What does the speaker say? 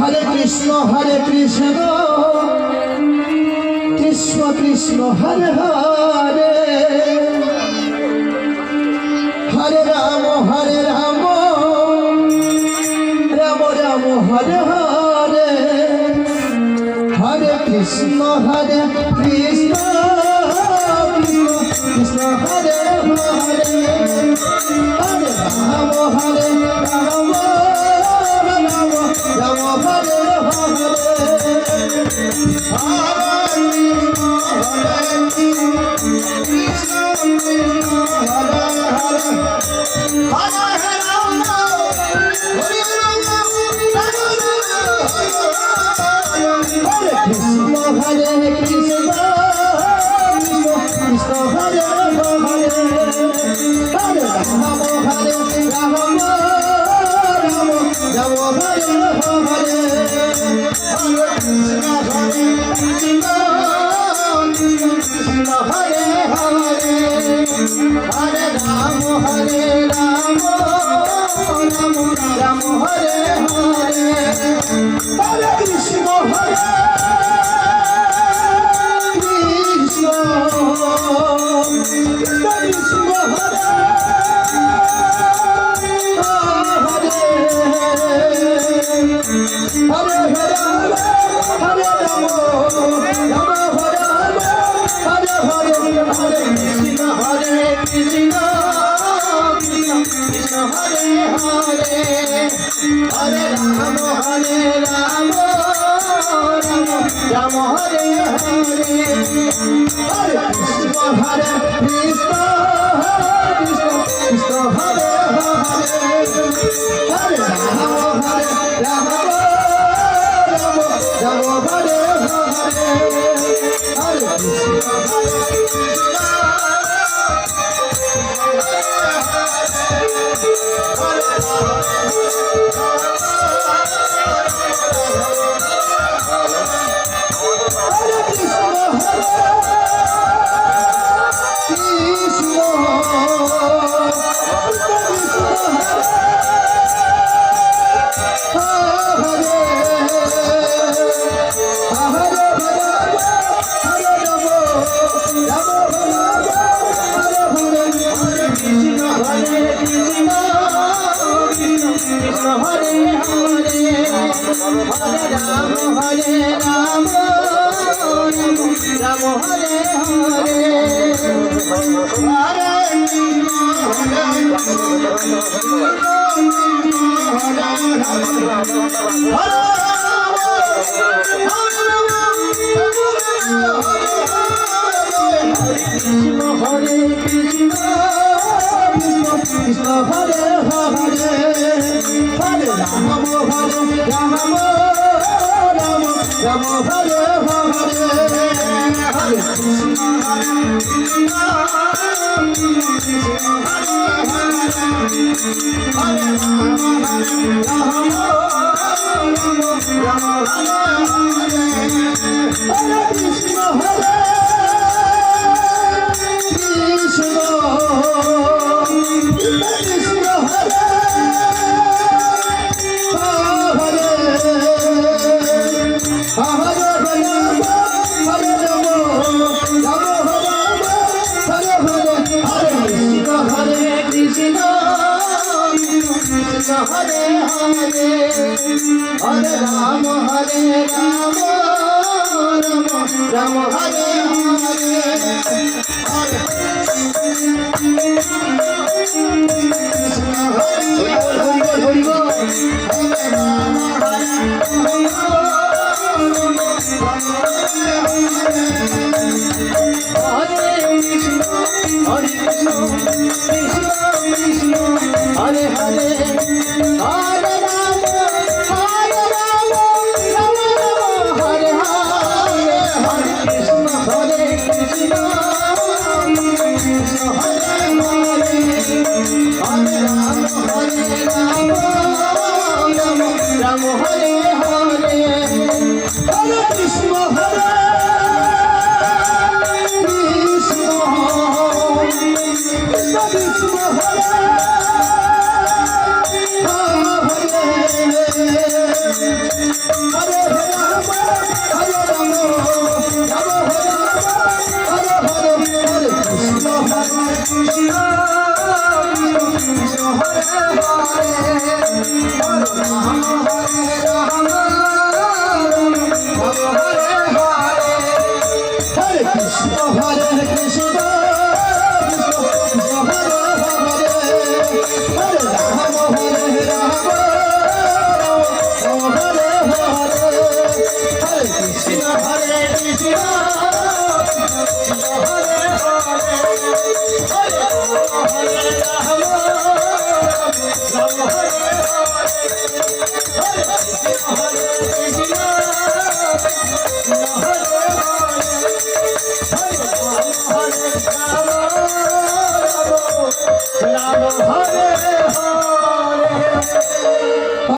Hare Krishna Krishna Krishna Hare Hare Hare Ram Ram Ram Hare Hare Hare Krishna Krishna Krishna Hare Hare Hare Ram Ram Ram Hare Hare Hare Rama, Hare Rama, Rama Hare Rama, Hare Hare Krishna, Hare Krishna, Krishna Hare Hare, Hare Rama, Hare Rama, Rama Hare Hare, Hare Krishna, Hare Krishna, Krishna Hare Hare, Hare Rama, Hare Rama, Rama Hare Hare, Hare Krishna, Hare Krishna, Krishna Hare Hare, Hare Rama, Hare Rama, Rama Hare Hare.